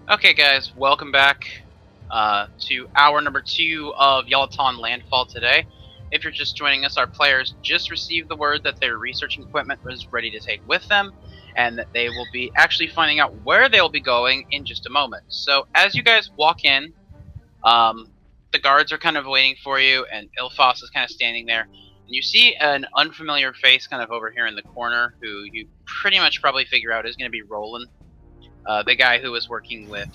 Okay, guys, welcome back to hour number 2 of Yalaton Landfall today. If you're just joining us, our players just received the word that their researching equipment was ready to take with them, and that they will be actually finding out where they'll be going in just a moment. So, as you guys walk in, the guards are kind of waiting for you, and Ilfos is kind of standing there. And you see an unfamiliar face kind of over here in the corner, who you pretty much probably figure out is going to be Roland. The guy who was working with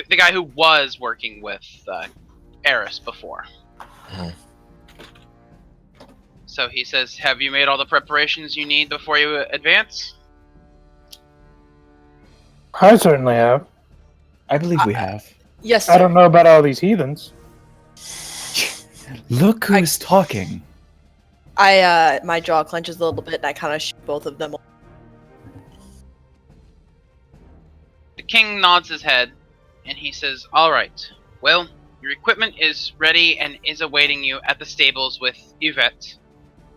the guy who was working with Eris before. Mhm. So he says, "Have you made all the preparations you need before you advance?" I certainly have. I believe we have. Yes, I sir. don't know about all these heathens. Look who's talking. My jaw clenches a little bit, and I kind of shoot both of them. The king nods his head, and he says, "All right. Well, your equipment is ready and is awaiting you at the stables with Yvette.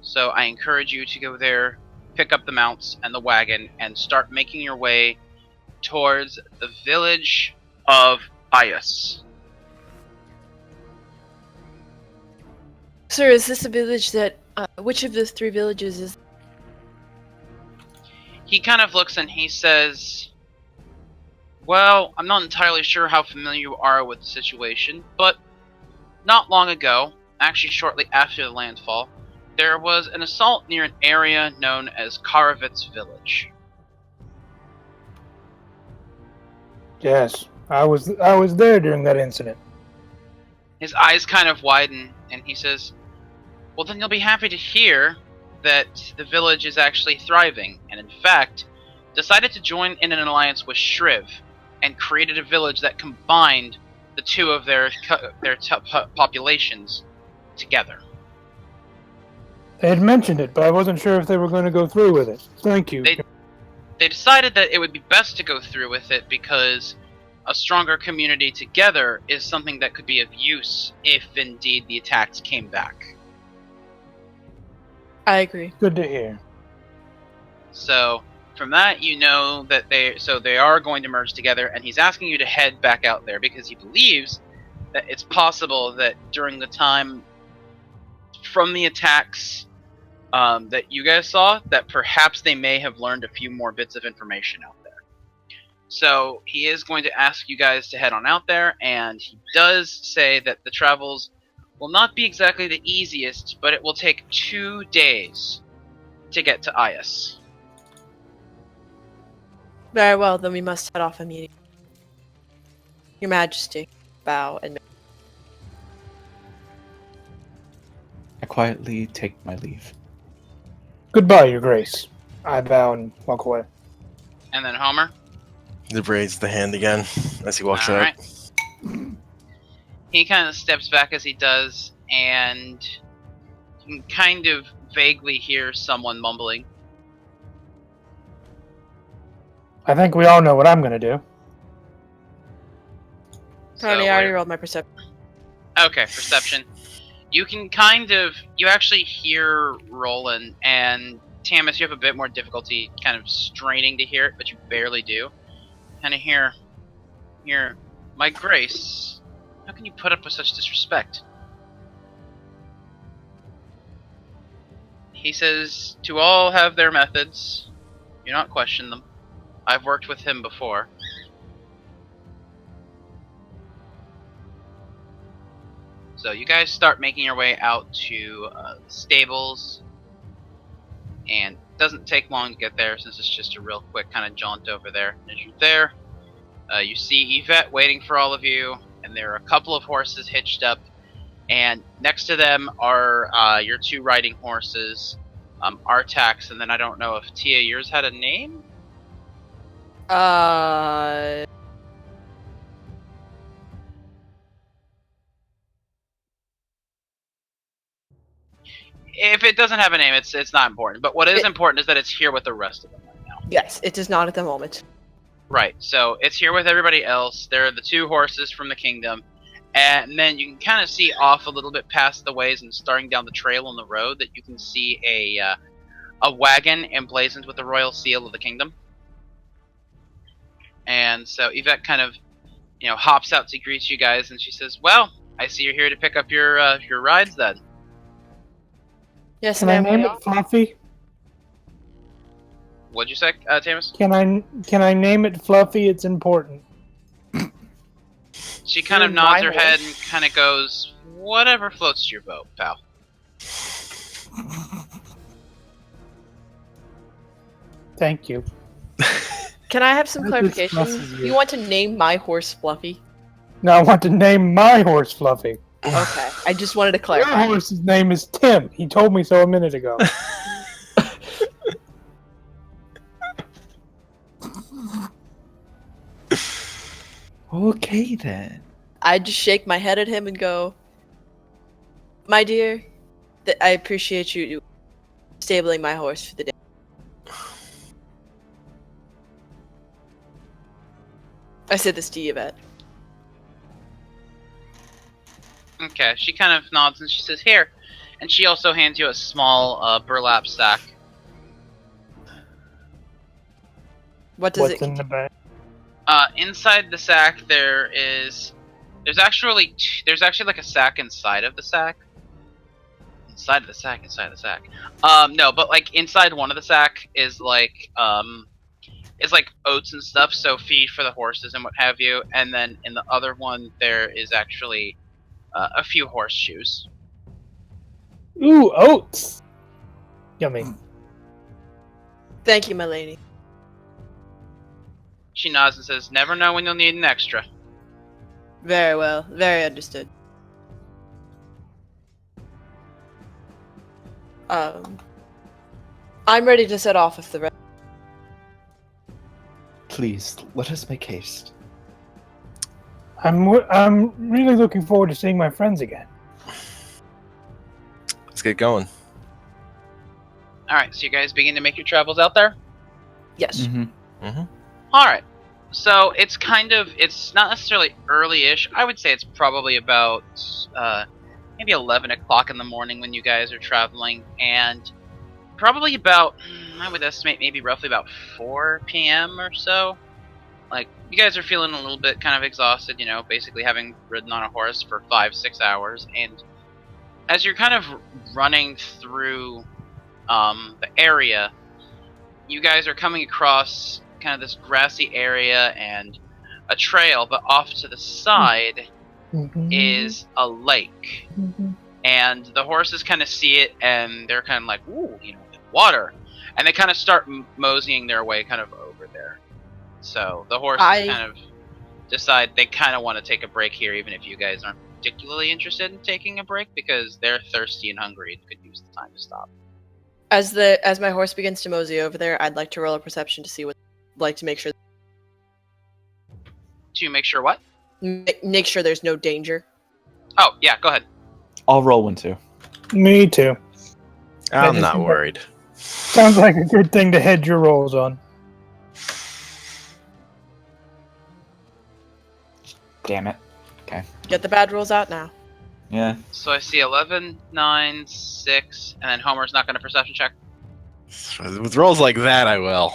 So I encourage you to go there, pick up the mounts and the wagon, and start making your way towards the village of Ias." Sir, is this a village that? Which of the 3 villages is? He kind of looks and he says, "Well, I'm not entirely sure how familiar you are with the situation, but not long ago, actually shortly after the landfall, there was an assault near an area known as Karavitz Village." Yes, I was there during that incident. His eyes kind of widen, and he says, "Well, then you'll be happy to hear that the village is actually thriving, and in fact, decided to join in an alliance with Shriv, and created a village that combined the two of their populations together." They had mentioned it, but I wasn't sure if they were going to go through with it. Thank you. They decided that it would be best to go through with it because a stronger community together is something that could be of use if indeed the attacks came back. I agree. Good to hear. So from that, you know that they are going to merge together, and he's asking you to head back out there because he believes that it's possible that during the time from the attacks that you guys saw, that perhaps they may have learned a few more bits of information out there. So he is going to ask you guys to head on out there, and he does say that the travels will not be exactly the easiest, but it will take 2 days to get to Ias. Very well, then we must head off immediately. Your Majesty, bow and. I quietly take my leave. Goodbye, Your Grace. I bow and walk away. And then Homer. He raises the hand again as he walks out. Alright. He kind of steps back as he does, and you can kind of vaguely hear someone mumbling. I think we all know what I'm going to do. I already rolled my perception. Okay, perception. You can you actually hear Roland, and Tamis, you have a bit more difficulty kind of straining to hear it, but you barely do. Kind of hear, "My Grace, how can you put up with such disrespect?" He says, "To all have their methods. Do not question them. I've worked with him before." So you guys start making your way out to the stables, and it doesn't take long to get there since it's just a real quick kind of jaunt over there. As you're there, you see Yvette waiting for all of you, and there are a couple of horses hitched up, and next to them are your 2 riding horses, Artax, and then I don't know if Tia, yours had a name? If it doesn't have a name, it's not important. But what is important is that it's here with the rest of them right now. Yes, it is not at the moment. Right, so it's here with everybody else. There are the 2 horses from the kingdom. And then you can kind of see off a little bit past the ways and starting down the trail on the road that you can see a wagon emblazoned with the royal seal of the kingdom. And so Yvette kind of, hops out to greet you guys, and she says, "Well, I see you're here to pick up your rides then." Yes, Can I ma'am. name it Fluffy? What'd you say, Tamus? Can I name it Fluffy? It's important. She kind of You're nods my her head horse. and kind of goes, "Whatever floats your boat, pal." Thank you. Can I have some That just clarification? stresses you. You want to name my horse Fluffy? Now I want to name my horse Fluffy. Okay, I just wanted to Your clarify. horse's name is Tim. He told me so a minute ago. Okay then. I just shake my head at him and go, "My dear, I appreciate you stabling my horse for the day." I said this to Yvette. Okay, she kind of nods and she says, "Here," and she also hands you a small burlap sack. What does What's it in the bag? Inside the sack there's actually like a sack inside of the sack. Inside of the sack. No, but like inside one of the sack is like oats and stuff, so feed for the horses and what have you. And then in the other one there is actually a few horseshoes. Ooh, oats. Yummy. Thank you, my lady. She nods and says, "Never know when you'll need an extra." Very well. Very understood. I'm ready to set off if the rest. Please, let us make haste. I'm really looking forward to seeing my friends again. Let's get going. Alright, so you guys begin to make your travels out there? Yes. Mm-hmm. Alright. So it's not necessarily early-ish. I would say it's probably about maybe 11 o'clock in the morning when you guys are traveling, and probably about, I would estimate maybe roughly about 4 p.m. or so. Like, you guys are feeling a little bit kind of exhausted, basically having ridden on a horse for 5-6 hours, and as you're kind of running through the area, you guys are coming across kind of this grassy area and a trail, but off to the side is a lake. And the horses kind of see it, and they're kind of like, "Ooh, water," and they kind of start moseying their way kind of over there. So the horses kind of decide they kind of want to take a break here, even if you guys aren't particularly interested in taking a break, because they're thirsty and hungry and could use the time to stop. As my horse begins to mosey over there, I'd like to roll a perception to see what, to make sure. To make sure what? Make sure there's no danger. Oh yeah, go ahead. I'll roll one too. Me too. I'm not worried. Sounds like a good thing to hedge your rolls on. Damn it. Okay. Get the bad rolls out now. Yeah. So I see 11, 9, 6, and then Homer's not going to perception check. With rolls like that, I will.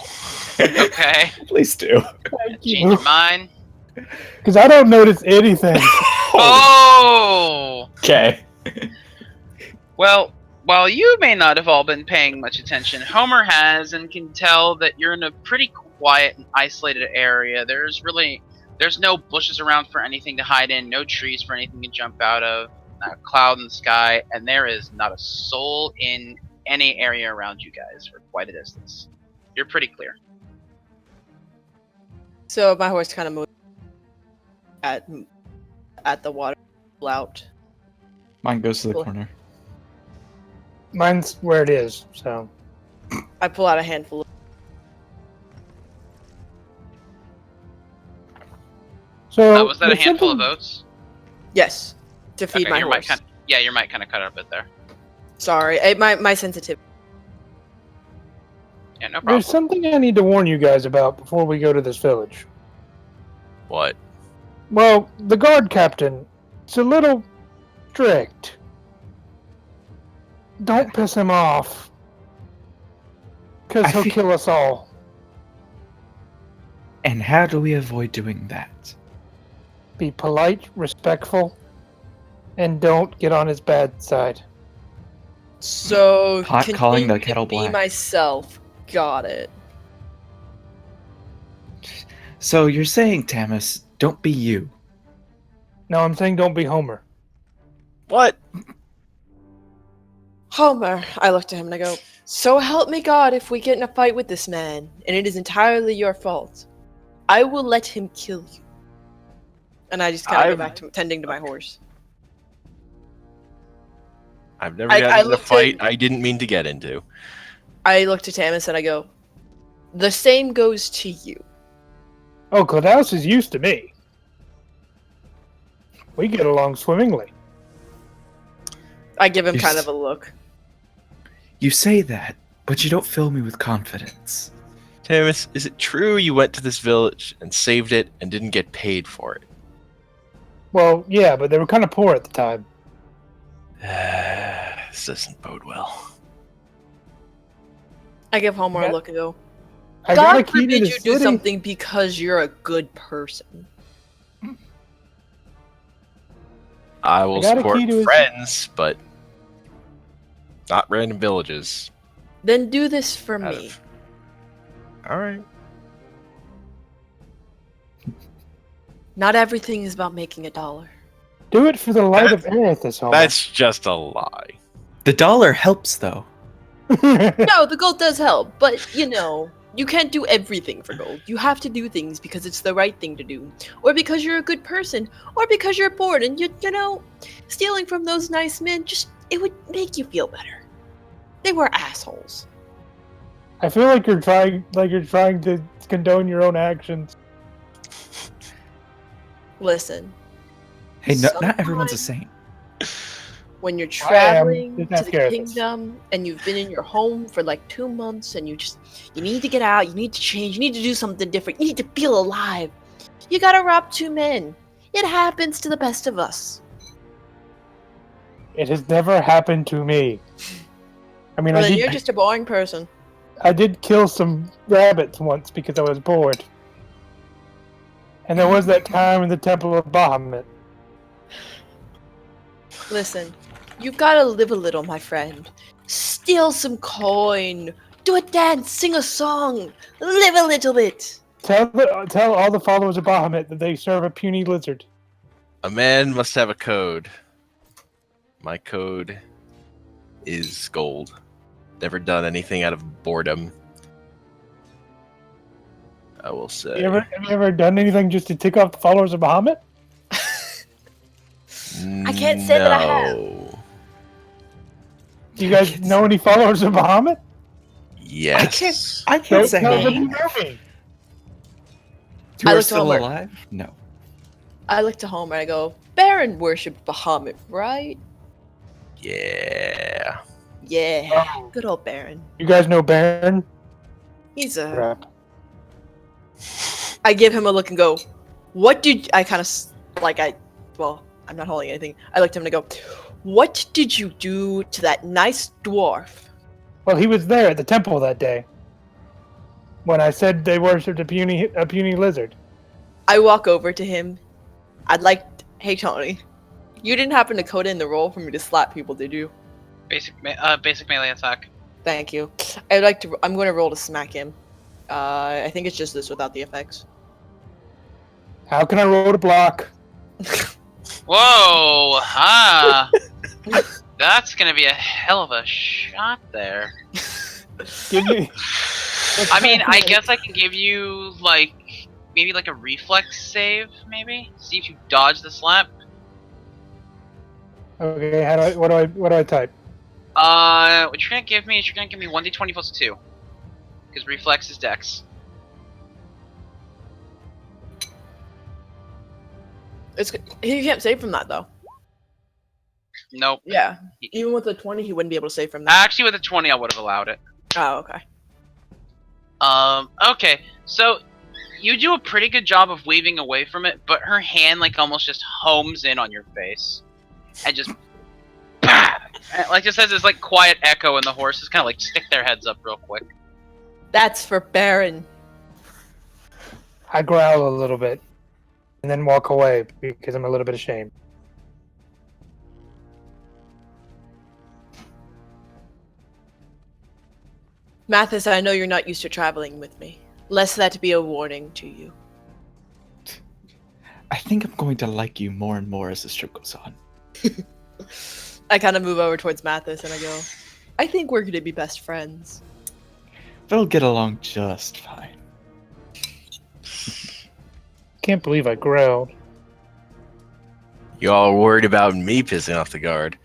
Okay. Please do. Thank Change your mind. Because I don't notice anything. Oh! Okay. Well, while you may not have all been paying much attention, Homer has and can tell that you're in a pretty quiet and isolated area. There's no bushes around for anything to hide in, no trees for anything to jump out of, not a cloud in the sky, and there is not a soul in any area around you guys for quite a distance. You're pretty clear. So my horse kind of moves at the water out. Mine goes to the Cool. corner. Mine's where it is, so. I pull out a handful. So Was that a there's handful of something- oats? Yes, to feed Okay, my your horse. mic your mic kind of cut out a bit there. Sorry, my sensitivity. Yeah, no problem. There's something I need to warn you guys about before we go to this village. What? Well, the guard captain, it's a little strict. Don't piss him off. Because I he'll think- kill us all. And And how do we avoid doing that? Be polite, respectful, and don't get on his bad side. So Pot calling the continue to kettle be black. myself. Got it. So you're saying, Tamis, don't be you. No, I'm saying don't be Homer. What? Homer, I looked at him and I go, so help me God if we get in a fight with this man, and it is entirely your fault. I will let him kill you. And I just kind of go back to tending to my horse. I've never I gotten in a looked fight at- I didn't mean to get into. I looked at Tamis and I go, the same goes to you. Oh, Claudius is used to me. We get along swimmingly. I give him You kind s- of a look. You say that, but you don't fill me with confidence. Tamis, is it true you went to this village and saved it and didn't get paid for it? Well, yeah, but they were kind of poor at the time. This doesn't bode well. I give Homer Yeah. a look and go, I got a God key to forbid the you do city. something because you're a good person. I will got a support key to his- friends, but not random villages. Then do this for Out me. of- All right. Not everything is about making $1. Do it for the light of That- Erithus, Homer. That's just a lie. The dollar helps, though. No, the gold does help, but you can't do everything for gold. You have to do things because it's the right thing to do, or because you're a good person, or because you're bored and stealing from those nice men it would make you feel better. They were assholes. I feel like you're trying to condone your own actions. Listen, Hey, not everyone's a saint. when you're I am. traveling Just to ask the Erithus. kingdom and you've been in your home for like 2 months and you need to get out, you need to change, you need to do something different, you need to feel alive. You gotta rob 2 men. It happens to the best of us. It has never happened to me. I mean, Well, then you're just a boring person. I did kill some rabbits once because I was bored. And there was that time in the Temple of Bahamut. Listen, you've gotta live a little, my friend. Steal some coin. Do a dance, sing a song. Live a little bit. Tell all the followers of Bahamut that they serve a puny lizard. A man must have a code. My code is gold. Never done anything out of boredom. I will say. Have you ever done anything just to tick off the followers of Bahamut? I can't say that I have. No. Do you guys know any followers of Bahamut? Yes. I can't say Tell I them you have. know me. Who I are looked still over. alive? No. I look to Homer and I go, Baron worshipped Bahamut, right? Yeah. Yeah, Oh. good old Baron. You guys know Baron? He's a. Crap. I give him a look and go, what did I kind of well, I'm not holding anything. I looked at him and I go, what did you do to that nice dwarf? Well, he was there at the temple that day. When I said they worshipped a puny lizard. I walk over to him. Hey Tony, you didn't happen to code in the roll for me to slap people, did you? Basic melee attack. Thank you. I'm going to roll to smack him. I think it's just this without the effects. How can I roll to block? Whoa! That's gonna be a hell of a shot there. Give me. I mean, I guess I can give you maybe a reflex save, maybe. See if you dodge the slap. Okay. What do I type? What you're gonna give me is 1d20 plus 2. Because reflex is dex. He can't save from that though. Nope. Yeah, even with a 20, he wouldn't be able to save from that. Actually, with a 20, I would have allowed it. Oh, okay. Okay, so you do a pretty good job of weaving away from it, but her hand almost just homes in on your face, and just just has this quiet echo, and the horses kind of stick their heads up real quick. That's for Baron. I growl a little bit, and then walk away because I'm a little bit ashamed. Mathis, I know you're not used to traveling with me. Lest that be a warning to you. I think I'm going to like you more and more as this trip goes on. I kind of move over towards Mathis and I go, I think we're going to be best friends. We'll get along just fine. Can't believe I growled. You all worried about me pissing off the guard.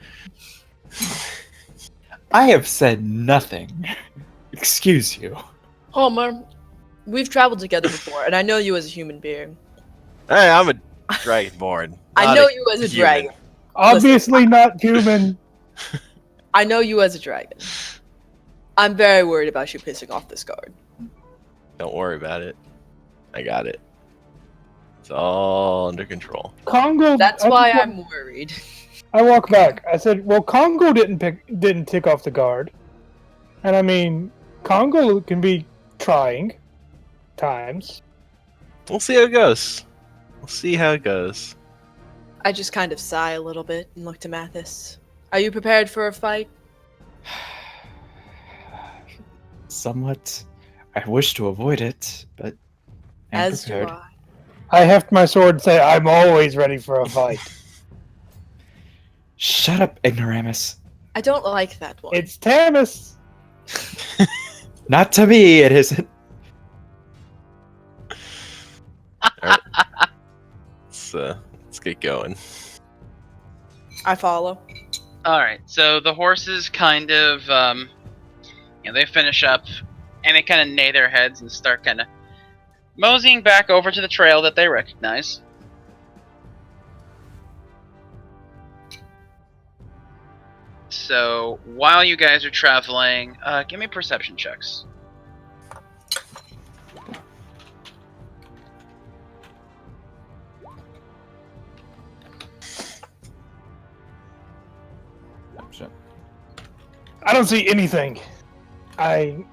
I have said nothing. Excuse you. Homer, we've traveled together before, and I know you as a human being. Hey, I'm a dragonborn. I not know you as a human. dragon. Obviously not human. I know you as a dragon. I'm very worried about you pissing off this guard. Don't worry about it. I got it. It's all under control. Congo. That's why I'm worried. I walk back. I said, "Well, Congo didn't tick off the guard, and I mean, Congo can be trying times." We'll see how it goes. We'll see how it goes. I just kind of sigh a little bit and look to Mathis. Are you prepared for a fight? Somewhat. I wish to avoid it, but I'm As prepared. do I. I heft my sword and say, "I'm always ready for a fight." Shut up, ignoramus. I don't like that one. It's Tamus. Not to me, it isn't. Let's get going. I follow. Alright, so the horses kind of, they finish up, and they kind of neigh their heads and start kind of moseying back over to the trail that they recognize. So, while you guys are traveling, give me perception checks. I don't see anything. I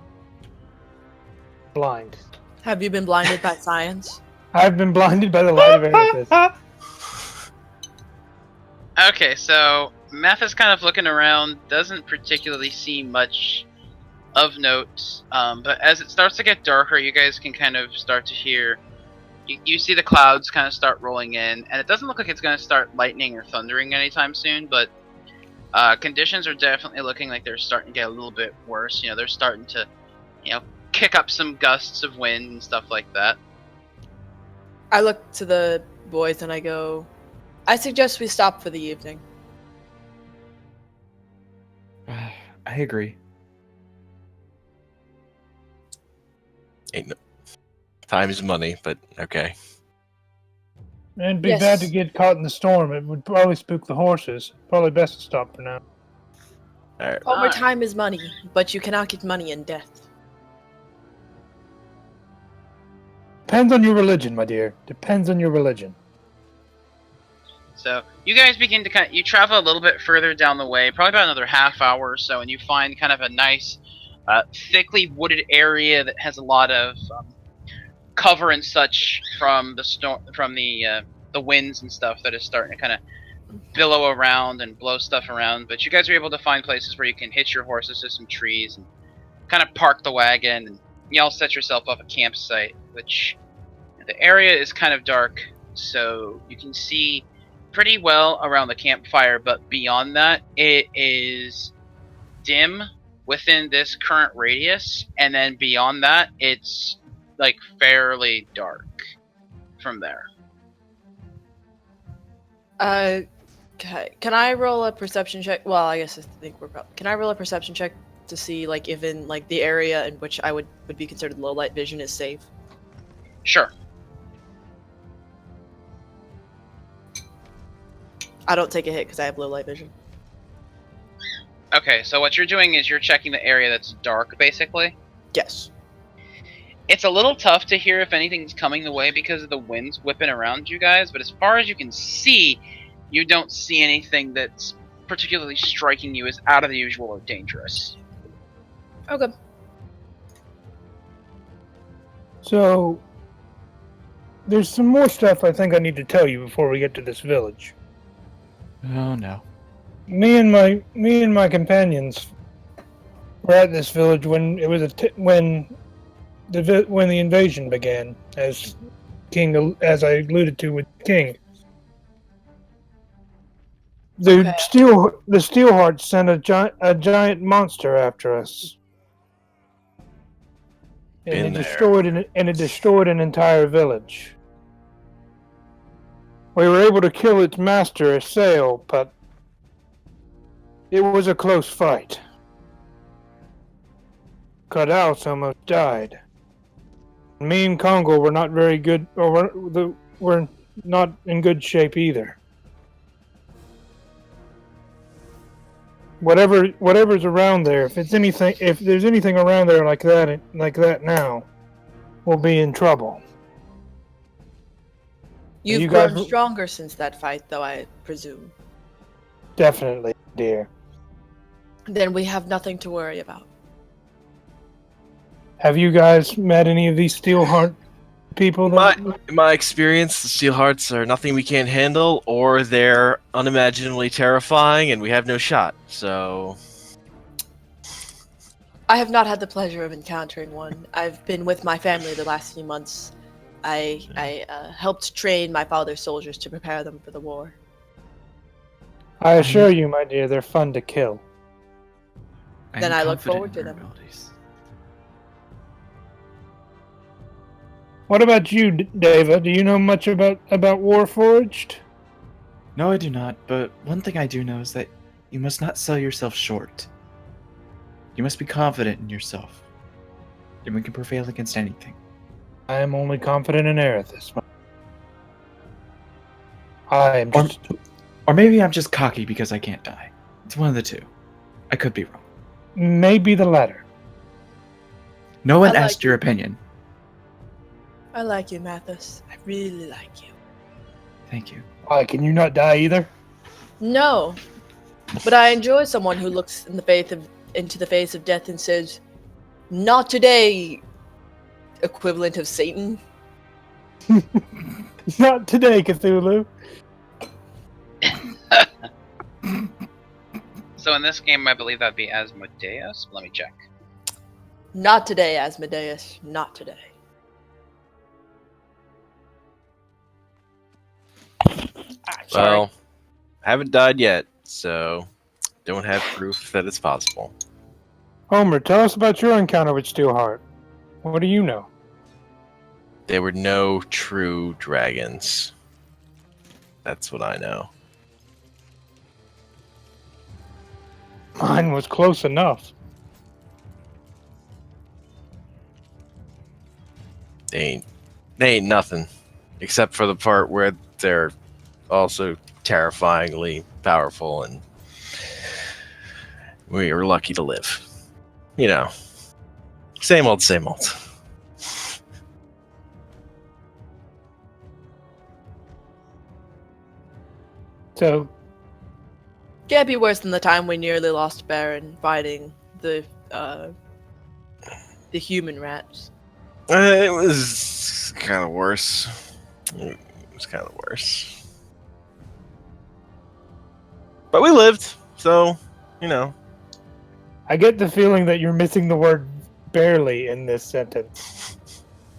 blind. Have you been blinded by science? I've been blinded by the light of Amethyst. Okay, so Meth is kind of looking around, doesn't particularly see much of note, but as it starts to get darker, you guys can kind of start to hear, you see the clouds kind of start rolling in, and it doesn't look like it's going to start lightning or thundering anytime soon, but conditions are definitely looking like they're starting to get a little bit worse. They're starting to, kick up some gusts of wind and stuff like that. I look to the boys and I go, I suggest we stop for the evening. I agree. Ain't no time is money, but okay. And it'd be Yes. bad to get caught in the storm. It would probably spook the horses. Probably best to stop for now. All right. Homer, Alright. time is money, but you cannot get money in death. Depends on your religion, my dear. Depends on your religion. So you guys begin to you travel a little bit further down the way, probably about another half hour or so, and you find kind of a nice, thickly wooded area that has a lot of cover and such from the the winds and stuff that is starting to kind of billow around and blow stuff around. But you guys are able to find places where you can hitch your horses to some trees and kind of park the wagon, and you all set yourself up a campsite, which the area is kind of dark, so you can see pretty well around the campfire, but beyond that, it is dim within this current radius, and then beyond that, it's like fairly dark from there. Okay. Can I roll a perception check? Well, I guess I think we're probably. Can I roll a perception check to see, like, if in like the area in which I would be considered low light vision is safe? Sure. I don't take a hit because I have low light vision. Okay, so what you're doing is you're checking the area that's dark, basically. Yes. It's a little tough to hear if anything's coming the way because of the winds whipping around you guys, but as far as you can see, you don't see anything that's particularly striking you as out of the usual or dangerous. Okay. So, there's some more stuff I think I need to tell you before we get to this village. Oh no. Me and my companions were at this village when it was when the invasion began, as as I alluded to with King. The Okay. Steelhearts sent a giant monster after us, and Been there. it destroyed an entire village. We were able to kill its master, Assail, but it was a close fight. Kadaus almost died. Me and Congo were not very good, or were not in good shape either. Whatever's around there, if there's anything around there like that now, we'll be in trouble. You've You grown guys- stronger since that fight, though, I presume. Definitely, dear. Then we have nothing to worry about. Have you guys met any of these Steelheart people? In my experience, the Steelhearts are nothing we can't handle, or they're unimaginably terrifying, and we have no shot. So, I have not had the pleasure of encountering one. I've been with my family the last few months. I helped train my father's soldiers to prepare them for the war. I assure you, my dear, they're fun to kill. Then I'm I look confident forward in to her them. abilities. What about you, Dava? Do you know much about Warforged? No, I do not, but one thing I do know is that you must not sell yourself short. You must be confident in yourself. And we can prevail against anything. I am only confident in Erithus. I am Or, just... or maybe I'm just cocky because I can't die. It's one of the two. I could be wrong. maybe the latter. No one I like asked your it. opinion. I like you, Mathis. I really like you. Thank you. Why, can you not die either? No, but I enjoy someone who looks into the face of death and says, "Not today." Equivalent of Satan. Not today, Cthulhu. So in this game, I believe that'd be Asmodeus. Let me check. Not today, Asmodeus. Not today. well, haven't died yet, so don't have proof that it's possible. Homer, tell us about your encounter with Steelheart. What do you know? There were no true dragons. That's what I know. Mine was close enough. They ain't nothing, except for the part where they're also terrifyingly powerful, and we were lucky to live. You know, same old, same old. So, Can't be worse than the time we nearly lost Baron fighting the human rats. It was kind of worse. It was kind of worse. But we lived, so, you know. I get the feeling that you're missing the word barely in this sentence.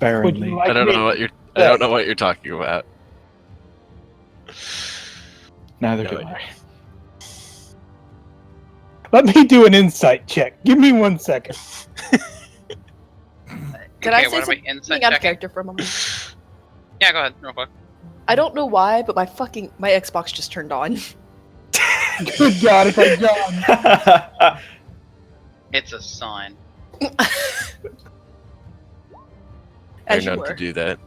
Would you Barrenly. like I don't me- know what you're talking about. Neither No do idea. I. Let me do an insight check. Give me 1 second. Can I Okay, say what am I something insight out of checking? character for a moment? Yeah, go ahead, real quick. I don't know why, but my Xbox just turned on. Good God, it's like John. It's a sign. I As you know were. to do that.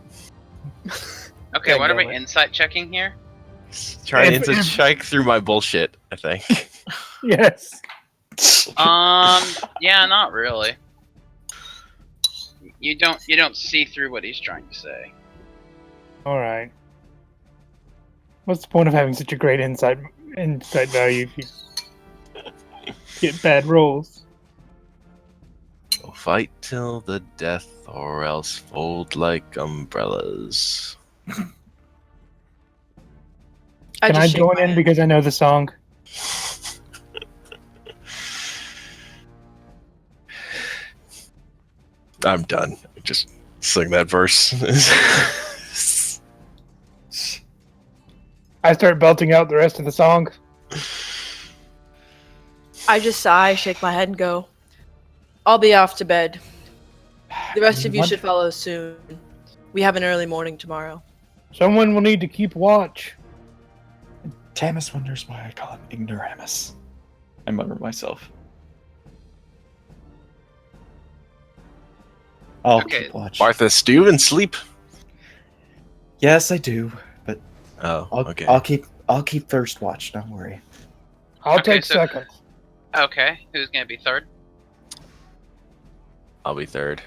Okay, what are we Dadgummit. insight checking here? Trying If- to if- strike through my bullshit, I think. Yes. Yeah, not really. You don't see through what he's trying to say. All right. What's the point of having such a great insight value if you get bad rolls? We'll fight till the death, or else fold like umbrellas. Can I just shake join my in head. because I know the song? I'm done. Just sing that verse. I start belting out the rest of the song. I just sigh, shake my head, and go, I'll be off to bed. The rest of you should follow soon. We have an early morning tomorrow. Someone will need to keep watch. Tamis wonders why I call him Ignoramus. I mutter myself. I'll Okay. keep watch. Martha, do you even sleep? Yes, I do, but Oh, okay. I'll keep first watch. Don't worry. I'll Okay, take so- second. Okay, who's gonna be third? I'll be third.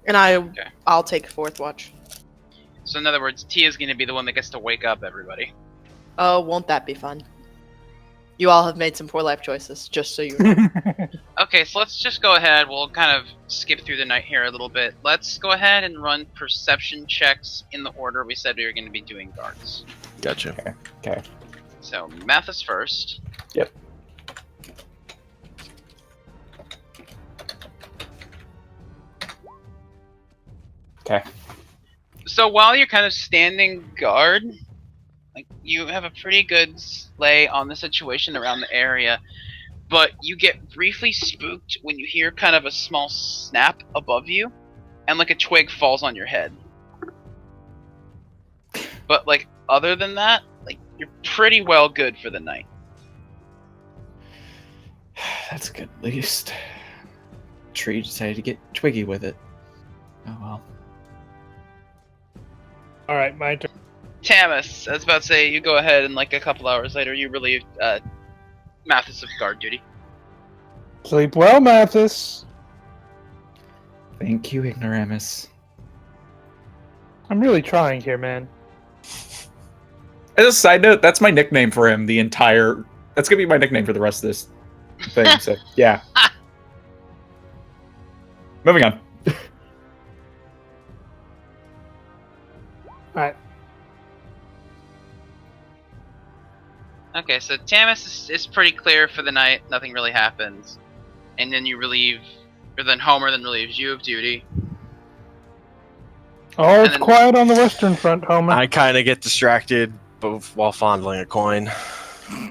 And I'll take fourth watch. So in other words, Tia's gonna be the one that gets to wake up everybody. Oh, won't that be fun? You all have made some poor life choices, just so you know. Okay, so let's just go ahead. We'll kind of skip through the night here a little bit. Let's go ahead and run perception checks in the order we said we were going to be doing guards. Gotcha. Okay. So Mathis first. Yep. Okay. So while you're kind of standing guard, like you have a pretty good lay on the situation around the area, but you get briefly spooked when you hear kind of a small snap above you, and like a twig falls on your head. But like other than that, like you're pretty well good for the night. That's good, at least. Tree decided to get twiggy with it. Oh well. All right, my turn. Tamis, I was about to say, you go ahead and like a couple hours later, you relieved Mathis of guard duty. Sleep well, Mathis. Thank you, Ignoramus. I'm really trying here, man. As a side note, that's my nickname for him. That's gonna be my nickname for the rest of this thing. So yeah. Moving on. All right. Okay, so Tamis is pretty clear for the night. Nothing really happens, and then Homer then relieves you of duty. Oh, it's then- quiet on the western front, Homer. I kind of get distracted while fondling a coin.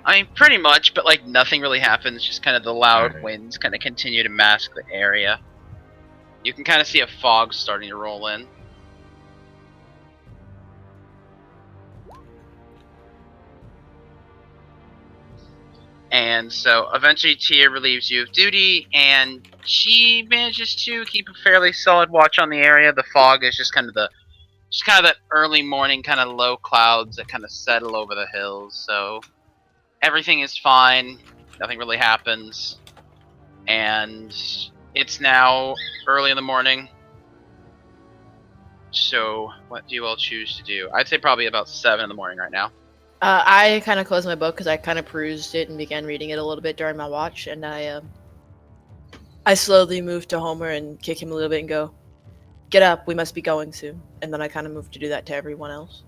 I mean, pretty much, but like nothing really happens. Just kind of the loud Alright. winds kind of continue to mask the area. You can kind of see a fog starting to roll in. And so eventually Tia relieves you of duty, and she manages to keep a fairly solid watch on the area. The fog is just kind of that early morning kind of low clouds that kind of settle over the hills. So everything is fine. Nothing really happens. And it's now early in the morning. So what do you all choose to do? I'd say probably about 7 in the morning right now. I kind of closed my book because I kind of perused it and began reading it a little bit during my watch, and I slowly moved to Homer and kick him a little bit and go, "Get up, we must be going soon." And then I kind of moved to do that to everyone else.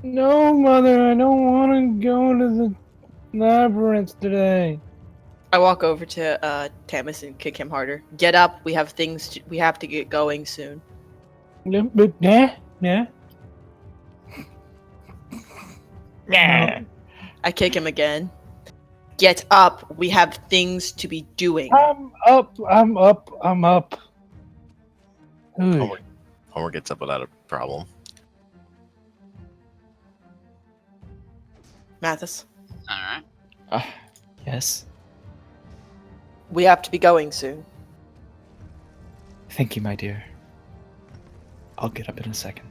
No, Mother, I don't want to go to the labyrinth today. I walk over to Tamis and kick him harder. "Get up, we have to get going soon." But yeah. I kick him again. "Get up, we have things to be doing." I'm up. Ooh. Homer gets up without a problem. Mathis, Alright. Yes. we have to be going soon. Thank you, my dear. I'll get up in a second.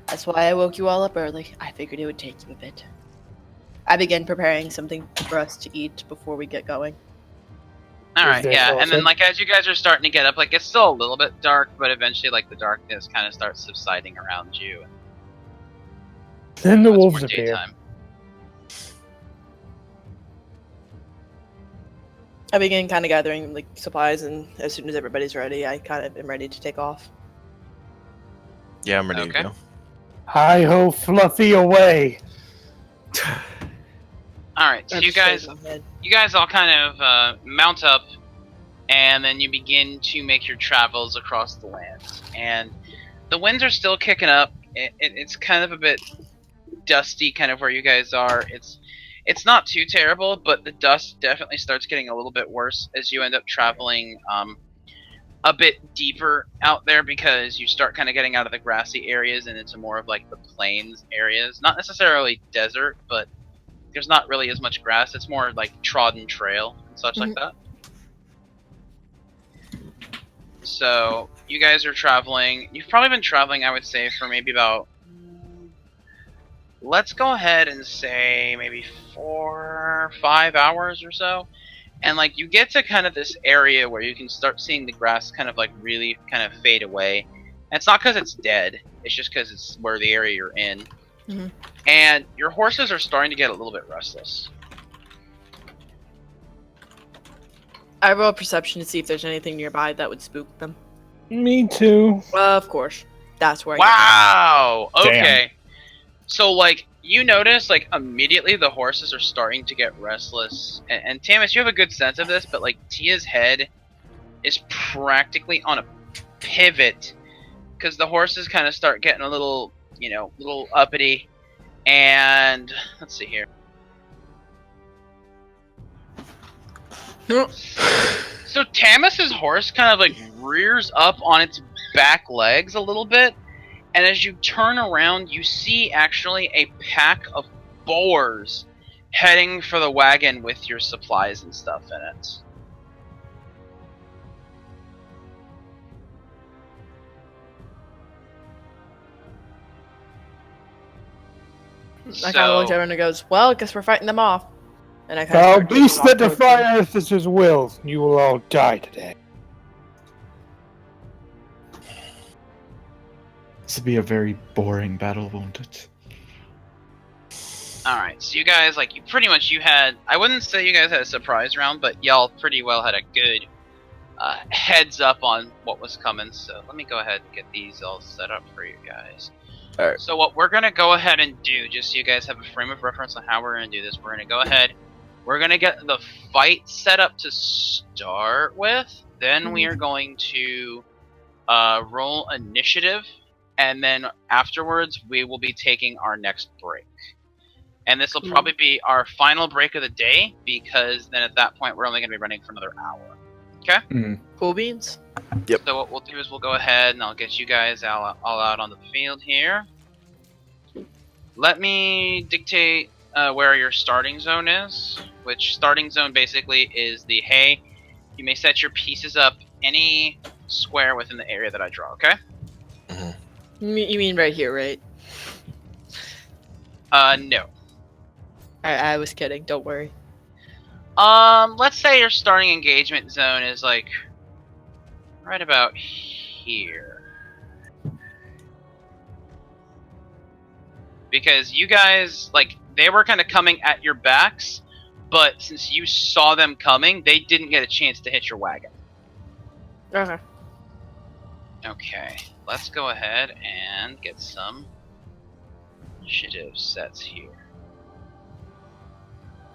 That's why I woke you all up early. I figured it would take you a bit. I began preparing something for us to eat before we get going. Alright, there yeah, and then sausage? like as you guys are starting to get up, like it's still a little bit dark, but eventually like the darkness kind of starts subsiding around you. And Then the it's wolves more appear. daytime. I begin kind of gathering like supplies, and as soon as everybody's ready, I kind of am ready to take off. Yeah, I'm ready Okay. to go. Hi ho, Fluffy away. All right, so I'm you guys shaking my head. all kind of mount up, and then you begin to make your travels across the lands. And the winds are still kicking up. It's kind of a bit dusty, kind of where you guys are. It's not too terrible, but the dust definitely starts getting a little bit worse as you end up traveling a bit deeper out there, because you start kind of getting out of the grassy areas and into more of like the plains areas. Not necessarily desert, but there's not really as much grass. It's more like trodden trail and such like that. So you guys are traveling. You've probably been traveling, I would say, for maybe about, let's go ahead and say maybe 4 or 5 hours or so. And like you get to kind of this area where you can start seeing the grass kind of like really kind of fade away. And it's not because it's dead. It's just because it's where the area you're in. Mhm. And your horses are starting to get a little bit restless. I roll perception to see if there's anything nearby that would spook them. Me too. Of course. That's where I Wow. Damn. Okay. So like you notice like immediately the horses are starting to get restless. And Tamis, you have a good sense of this, but like Tia's head is practically on a pivot because the horses kind of start getting a little, little uppity. And let's see here. get So Tamas's horse kind of like rears up on its back legs a little bit, and as you turn around, you see actually a pack of boars heading for the wagon with your supplies and stuff in it. I kind of looked at her and it goes, well, I guess we're fighting them off. And I kind Foul of beast that defy Arthas's will, you will all die today. This will be a very boring battle, won't it? Alright, so you guys, like, I wouldn't say you guys had a surprise round, but y'all pretty well had a good heads up on what was coming. So let me go ahead and get these all set up for you guys. Alright. So what we're going to go ahead and do, just so you guys have a frame of reference on how we're going to do this, we're going to go ahead, we're going to get the fight set up to start with, then we are going to roll initiative, and then afterwards we will be taking our next break. And this will probably be our final break of the day, because then at that point we're only going to be running for another hour. Okay? Cool beans. Yep. So what we'll do is we'll go ahead and I'll get you guys all out on the field here. Let me dictate where your starting zone is, which starting zone basically is the, hey, you may set your pieces up any square within the area that I draw, okay? You mean right here, right? No. I was kidding. Don't worry. Let's say your starting engagement zone is like right about here. Because you guys, like, they were kind of coming at your backs, but since you saw them coming, they didn't get a chance to hit your wagon. Okay. Okay, let's go ahead and get some initiative sets here.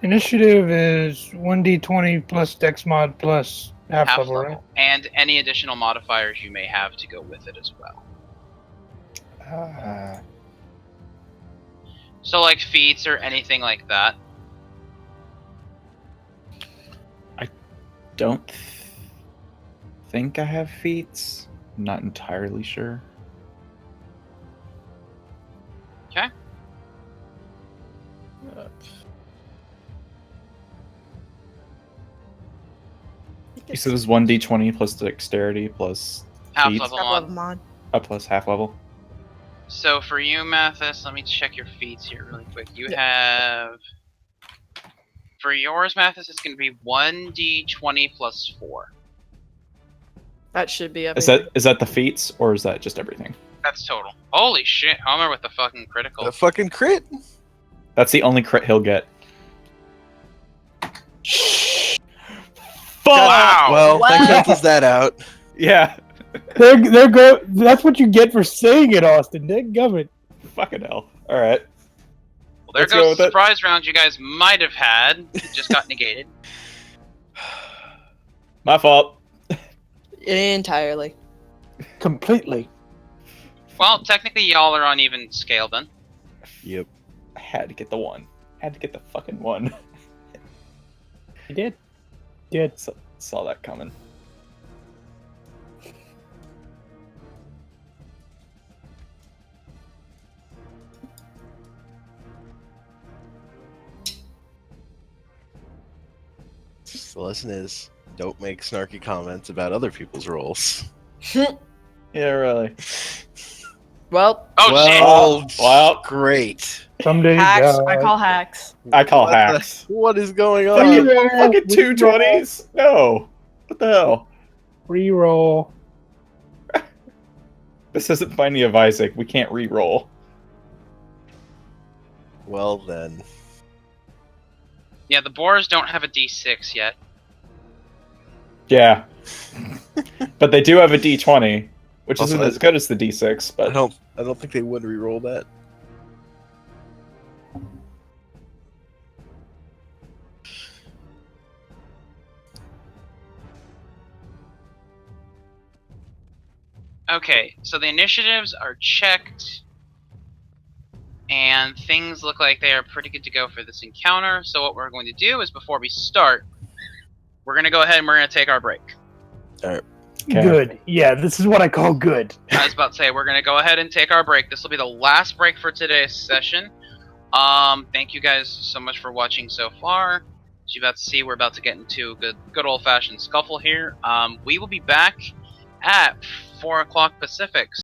Initiative is 1d20 plus dex mod plus half level, right? And any additional modifiers you may have to go with it as well. So like feats or anything like that. I don't think I have feats. I'm not entirely sure. Okay. You said it was 1d20 plus dexterity plus Half feats? level Half on. level mod. Plus half level. So for you, Mathis, let me check your feats here really quick. You have... For yours, Mathis, it's going to be 1d20 plus 4. That should be everything. Is that the feats or is that just everything? That's total. Holy shit, Homer with the fucking critical. The fucking crit. That's the only crit he'll get. Wow! Well, that cancels that out. Yeah. That's what you get for saying it, Austin. Dadgummit. Fucking hell. All right. Well, there Let's go goes with the it. surprise round you guys might have had. It just got negated. My fault. Entirely. Completely. Well, technically, y'all are on even scale then. Yep. I had to get the one. Had to get the fucking one. You did. Did. Saw that coming. The lesson is, don't make snarky comments about other people's rolls. Yeah, really. Well, Oh, shit! Well, Great. Someday, Hacks. God. I call hacks. I call What the- hacks. What is going Fucking, on? fucking 220s? No. What the hell? Reroll. This isn't Binding of Isaac. We can't re-roll. Well then. Yeah, the boars don't have a D6 yet. Yeah. But they do have a D20, which Also, isn't as good as the D6, I but don't think they would re-roll that. Okay, so the initiatives are checked, and things look like they are pretty good to go for this encounter. So what we're going to do is, before we start, we're going to go ahead and we're going to take our break. Okay. Good. Yeah, this is what I call good. I was about to say, we're going to go ahead and take our break. This will be the last break for today's session. Thank you guys so much for watching so far. As you're about to see, we're about to get into a good old-fashioned scuffle here. We will be back at 4 o'clock Pacific.